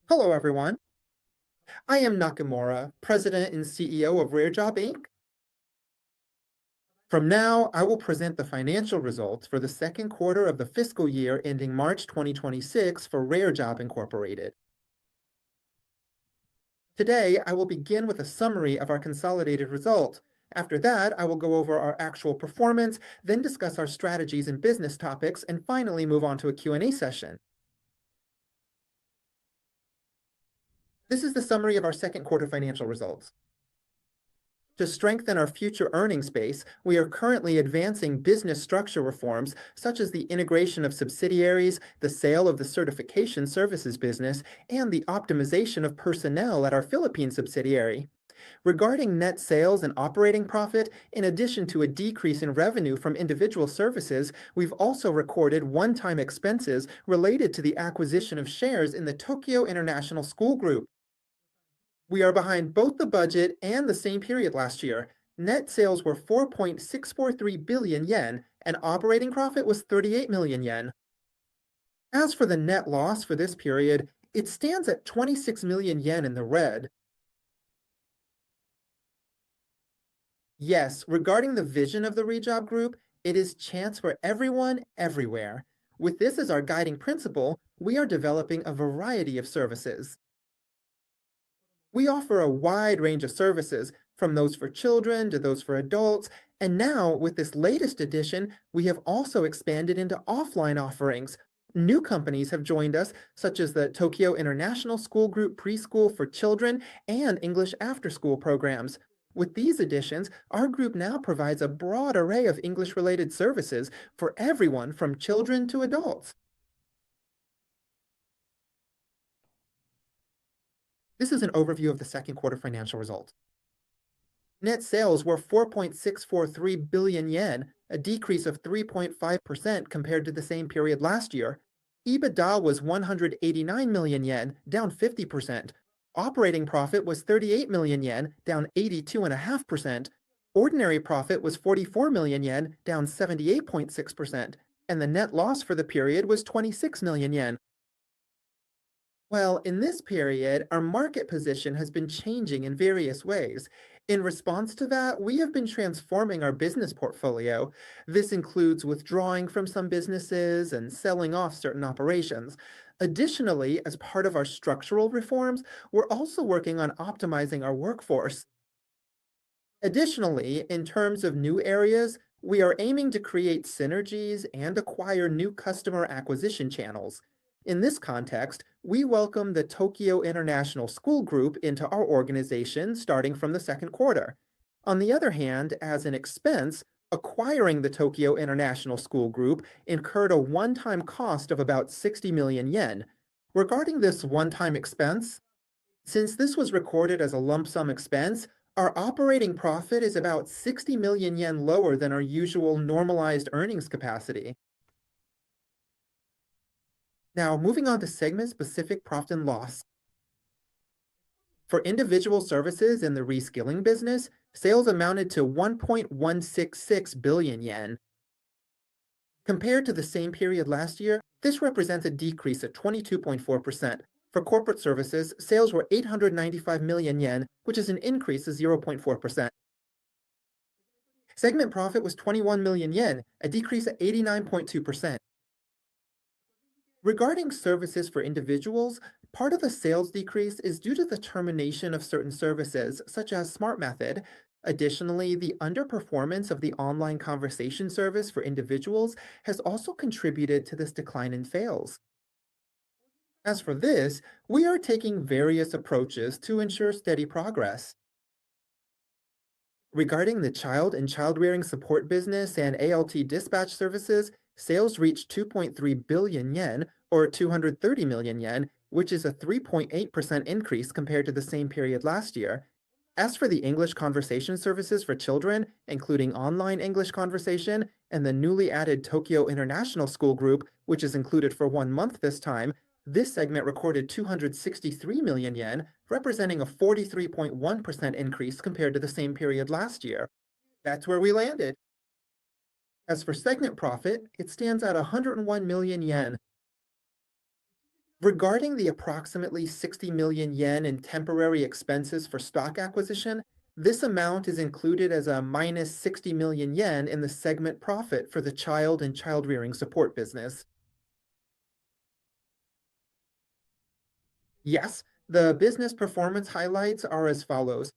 Hello, everyone. I am Nakamura, President and CEO of RareJob Inc. From now, I will present the financial results for the second quarter of the fiscal year ending March 2026 for RareJob Incorporated. Today, I will begin with a summary of our consolidated results. After that, I will go over our actual performance, then discuss our strategies and business topics, and finally move on to a Q&A session. This is the summary of our second quarter financial results. To strengthen our future earnings base, we are currently advancing business structure reforms such as the integration of subsidiaries, the sale of the certification services business, and the optimization of personnel at our Philippine subsidiary. Regarding net sales and operating profit, in addition to a decrease in revenue from individual services, we've also recorded one-time expenses related to the acquisition of shares in the Tokyo International School Group. We are behind both the budget and the same period last year. Net sales were 4.643 billion yen, and operating profit was 38 million yen. As for the net loss for this period, it stands at 26 million yen in the red. Yes, regarding the vision of the ReJob Group, it is chance for everyone, everywhere. With this as our guiding principle, we are developing a variety of services. We offer a wide range of services, from those for children to those for adults, and now, with this latest edition, we have also expanded into offline offerings. New companies have joined us, such as the Tokyo International School Group Preschool for Children and English After School programs. With these additions, our group now provides a broad array of English-related services for everyone from children to adults. This is an overview of the second quarter financial results. Net sales were 4.643 billion yen, a decrease of 3.5% compared to the same period last year. EBITDA was 189 million yen, down 50%. Operating profit was 38 million yen, down 82.5%. Ordinary profit was 44 million yen, down 78.6%. And the net loss for the period was 26 million yen. Well, in this period, our market position has been changing in various ways. In response to that, we have been transforming our business portfolio. This includes withdrawing from some businesses and selling off certain operations. Additionally, as part of our structural reforms, we're also working on optimizing our workforce. Additionally, in terms of new areas, we are aiming to create synergies and acquire new customer acquisition channels. In this context, we welcome the Tokyo International School Group into our organization starting from the second quarter. On the other hand, as an expense, acquiring the Tokyo International School Group incurred a one-time cost of about 60 million yen. Regarding this one-time expense, since this was recorded as a lump sum expense, our operating profit is about 60 million yen lower than our usual normalized earnings capacity. Now, moving on to segment-specific profit and loss. For individual services in the reskilling business, sales amounted to 1.166 billion yen. Compared to the same period last year, this represents a decrease of 22.4%. For corporate services, sales were 895 million yen, which is an increase of 0.4%. Segment profit was 21 million yen, a decrease of 89.2%. Regarding services for individuals, part of the sales decrease is due to the termination of certain services, such as Smart Method. Additionally, the underperformance of the online conversation service for individuals has also contributed to this decline in sales. As for this, we are taking various approaches to ensure steady progress. Regarding the child and child-rearing support business and ALT dispatch services, sales reached 2.3 billion yen, or 230 million yen, which is a 3.8% increase compared to the same period last year. As for the English conversation services for children, including online English conversation, and the newly added Tokyo International School Group, which is included for 1 month this time, this segment recorded 263 million yen, representing a 43.1% increase compared to the same period last year. That's where we landed. As for segment profit, it stands at 101 million yen. Regarding the approximately 60 million yen in temporary expenses for stock acquisition, this amount is included as a minus 60 million yen in the segment profit for the child and child rearing support business. Yes, the business performance highlights are as follows.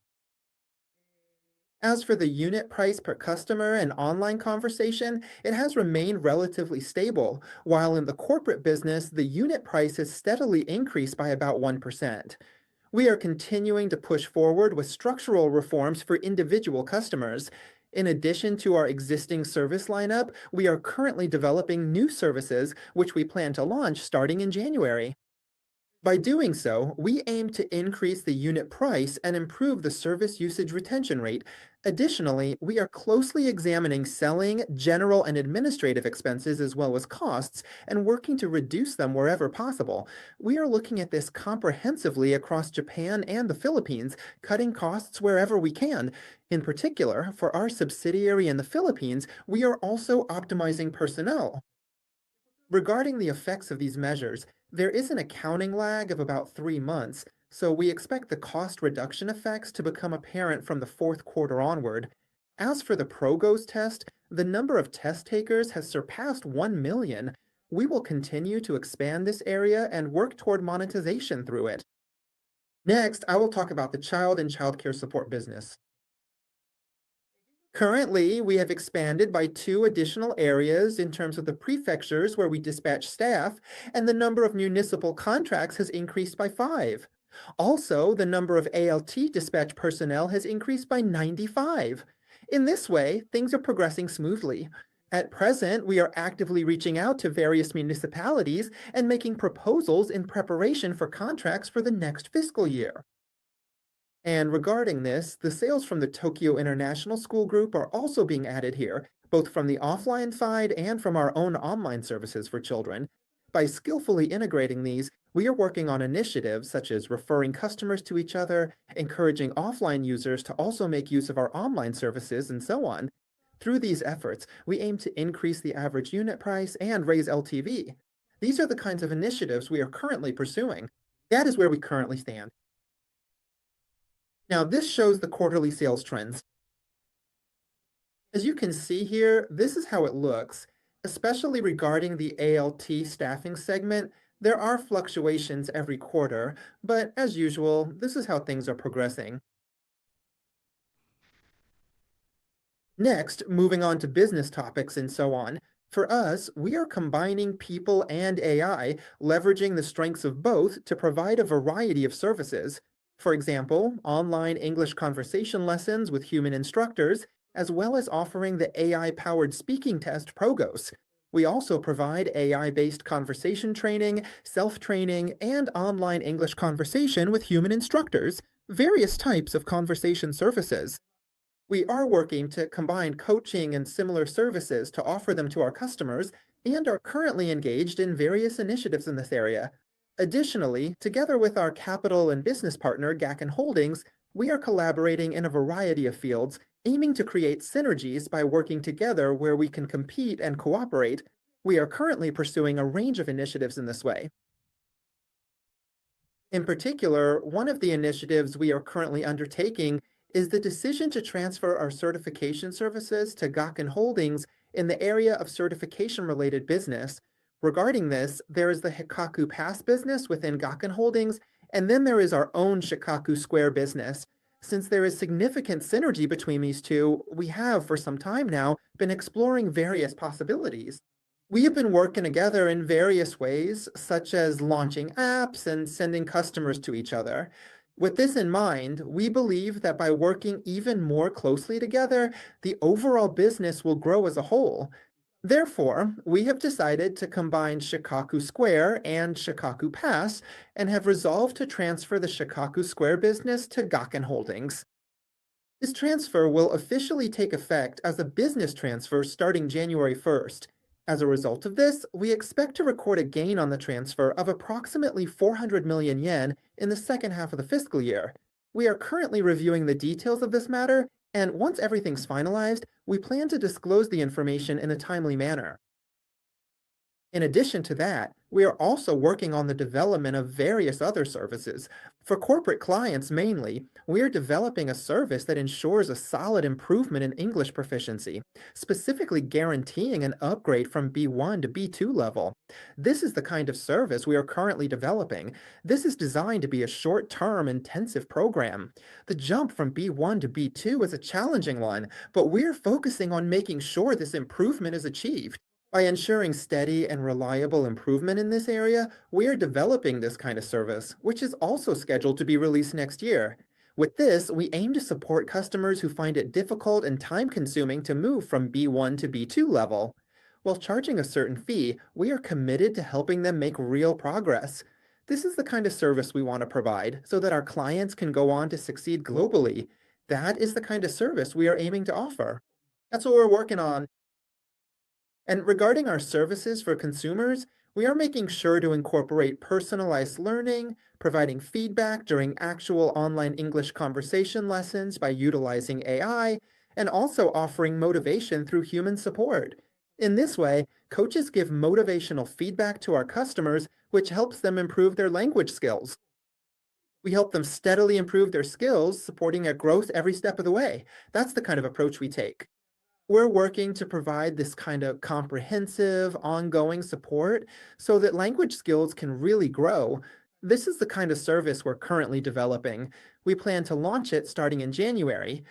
As for the unit price per customer and online conversation, it has remained relatively stable, while in the corporate business, the unit price has steadily increased by about 1%. We are continuing to push forward with structural reforms for individual customers. In addition to our existing service lineup, we are currently developing new services, which we plan to launch starting in January. By doing so, we aim to increase the unit price and improve the service usage retention rate. Additionally, we are closely examining selling, general, and administrative expenses as well as costs and working to reduce them wherever possible. We are looking at this comprehensively across Japan and the Philippines, cutting costs wherever we can. In particular, for our subsidiary in the Philippines, we are also optimizing personnel. Regarding the effects of these measures, there is an accounting lag of about 3 months, so we expect the cost reduction effects to become apparent from the fourth quarter onward. As for the PROGOS test, the number of test takers has surpassed 1 million. We will continue to expand this area and work toward monetization through it. Next, I will talk about the child and childcare support business. Currently, we have expanded by two additional areas in terms of the prefectures where we dispatch staff, and the number of municipal contracts has increased by five. Also, the number of ALT dispatch personnel has increased by 95. In this way, things are progressing smoothly. At present, we are actively reaching out to various municipalities and making proposals in preparation for contracts for the next fiscal year. And regarding this, the sales from the Tokyo International School Group are also being added here, both from the offline side and from our own online services for children. By skillfully integrating these, we are working on initiatives such as referring customers to each other, encouraging offline users to also make use of our online services, and so on. Through these efforts, we aim to increase the average unit price and raise LTV. These are the kinds of initiatives we are currently pursuing. That is where we currently stand. Now, this shows the quarterly sales trends. As you can see here, this is how it looks. Especially regarding the ALT staffing segment, there are fluctuations every quarter, but as usual, this is how things are progressing. Next, moving on to business topics and so on. For us, we are combining people and AI, leveraging the strengths of both to provide a variety of services. For example, online English conversation lessons with human instructors, as well as offering the AI powered speaking test Progos. We also provide AI based conversation training, self training, and online English conversation with human instructors, various types of conversation services. We are working to combine coaching and similar services to offer them to our customers and are currently engaged in various initiatives in this area. Additionally, together with our capital and business partner, Gakken Holdings, we are collaborating in a variety of fields, aiming to create synergies by working together where we can compete and cooperate. We are currently pursuing a range of initiatives in this way. In particular, one of the initiatives we are currently undertaking is the decision to transfer our certification services to Gakken Holdings in the area of certification related business. Regarding this, there is the Hikaku Pass business within Gakken Holdings, and then there is our own Shikaku Square business. Since there is significant synergy between these two, we have, for some time now, been exploring various possibilities. We have been working together in various ways, such as launching apps and sending customers to each other. With this in mind, we believe that by working even more closely together, the overall business will grow as a whole. Therefore, we have decided to combine Shikaku Square and Shikaku Pass and have resolved to transfer the Shikaku Square business to Gakken Holdings. This transfer will officially take effect as a business transfer starting January 1st. As a result of this, we expect to record a gain on the transfer of approximately 400 million yen in the second half of the fiscal year. We are currently reviewing the details of this matter, and once everything's finalized, we plan to disclose the information in a timely manner. In addition to that, we are also working on the development of various other services. For corporate clients mainly, we are developing a service that ensures a solid improvement in English proficiency, specifically guaranteeing an upgrade from B1 to B2 level. This is the kind of service we are currently developing. This is designed to be a short-term intensive program. The jump from B1 to B2 is a challenging one, but we're focusing on making sure this improvement is achieved. By ensuring steady and reliable improvement in this area, we are developing this kind of service, which is also scheduled to be released next year. With this, we aim to support customers who find it difficult and time-consuming to move from B1 to B2 level. While charging a certain fee, we are committed to helping them make real progress. This is the kind of service we want to provide so that our clients can go on to succeed globally. That is the kind of service we are aiming to offer. That's what we're working on. And regarding our services for consumers, we are making sure to incorporate personalized learning, providing feedback during actual online English conversation lessons by utilizing AI, and also offering motivation through human support. In this way, coaches give motivational feedback to our customers, which helps them improve their language skills. We help them steadily improve their skills, supporting their growth every step of the way. That's the kind of approach we take. We're working to provide this kind of comprehensive, ongoing support so that language skills can really grow. This is the kind of service we're currently developing. We plan to launch it starting in January.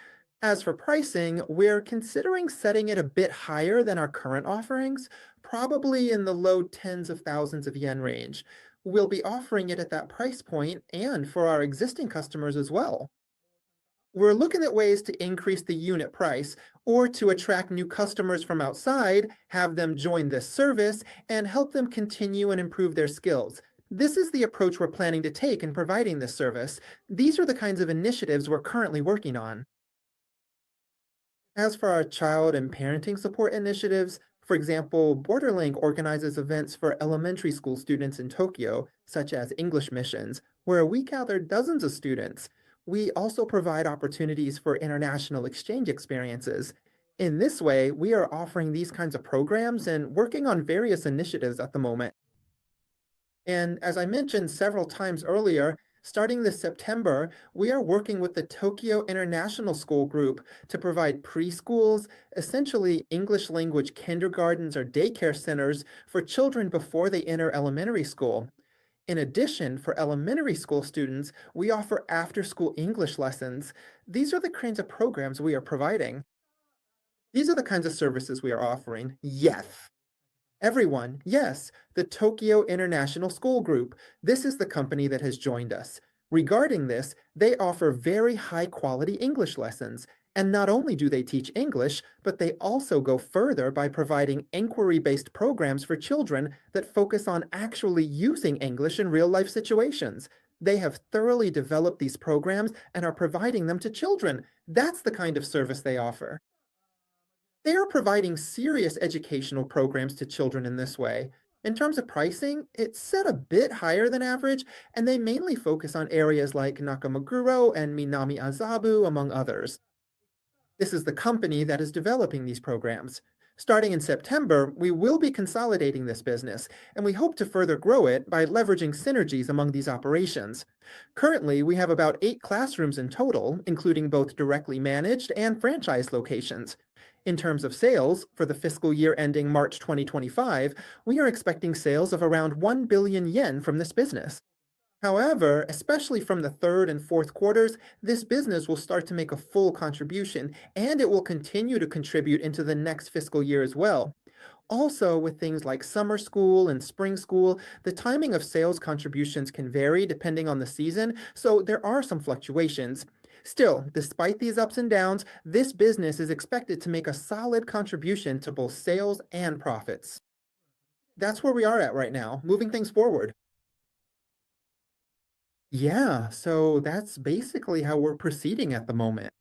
As for pricing, we're considering setting it a bit higher than our current offerings, probably in the low tens of thousands of yen range. We'll be offering it at that price point and for our existing customers as well. We're looking at ways to increase the unit price or to attract new customers from outside, have them join this service, and help them continue and improve their skills. This is the approach we're planning to take in providing this service. These are the kinds of initiatives we're currently working on. As for our child and parenting support initiatives, for example, Borderlink organizes events for elementary school students in Tokyo, such as English missions, where we gather dozens of students. We also provide opportunities for international exchange experiences. In this way, we are offering these kinds of programs and working on various initiatives at the moment. And as I mentioned several times earlier, starting this September, we are working with the Tokyo International School Group to provide preschools, essentially English language kindergartens or daycare centers for children before they enter elementary school. In addition, for elementary school students, we offer after-school English lessons. These are the kinds of programs we are providing. These are the kinds of services we are offering. Yes. Everyone, yes, the Tokyo International School Group. This is the company that has joined us. Regarding this, they offer very high quality English lessons. And not only do they teach English, but they also go further by providing inquiry based programs for children that focus on actually using English in real life situations. They have thoroughly developed these programs and are providing them to children. That's the kind of service they offer. They are providing serious educational programs to children in this way. In terms of pricing, it's set a bit higher than average, and they mainly focus on areas like Nakamaguro and Minami Azabu, among others. This is the company that is developing these programs. Starting in September, we will be consolidating this business, and we hope to further grow it by leveraging synergies among these operations. Currently, we have about 8 classrooms in total, including both directly managed and franchise locations. In terms of sales, for the fiscal year ending March 2025, we are expecting sales of around 1 billion yen from this business. However, especially from the third and fourth quarters, this business will start to make a full contribution, and it will continue to contribute into the next fiscal year as well. Also, with things like summer school and spring school, the timing of sales contributions can vary depending on the season, so there are some fluctuations. Still, despite these ups and downs, this business is expected to make a solid contribution to both sales and profits. That's where we are at right now, moving things forward. Yeah, so that's basically how we're proceeding at the moment.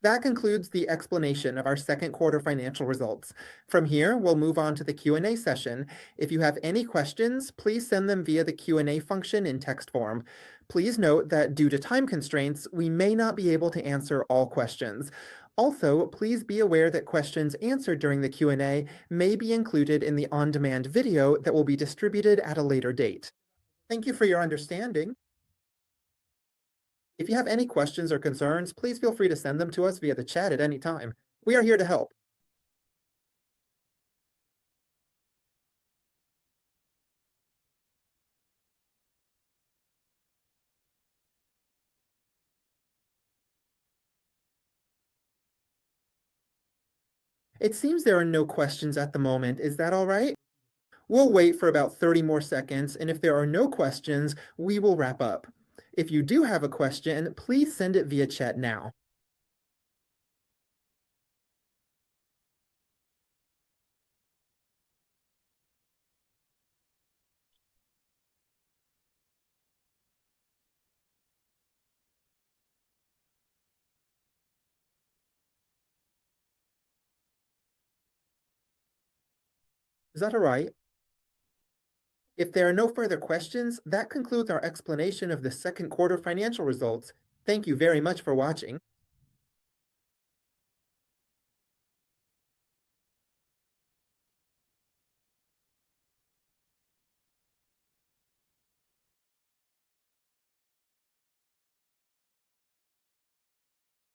That concludes the explanation of our second quarter financial results. From here, we'll move on to the Q&A session. If you have any questions, please send them via the Q&A function in text form. Please note that due to time constraints, we may not be able to answer all questions. Also, please be aware that questions answered during the Q&A may be included in the on-demand video that will be distributed at a later date. Thank you for your understanding. If you have any questions or concerns, please feel free to send them to us via the chat at any time. We are here to help. It seems there are no questions at the moment. Is that all right? We'll wait for about 30 more seconds, and if there are no questions, we will wrap up. If you do have a question, please send it via chat now. Is that all right? If there are no further questions, that concludes our explanation of the second quarter financial results. Thank you very much for watching.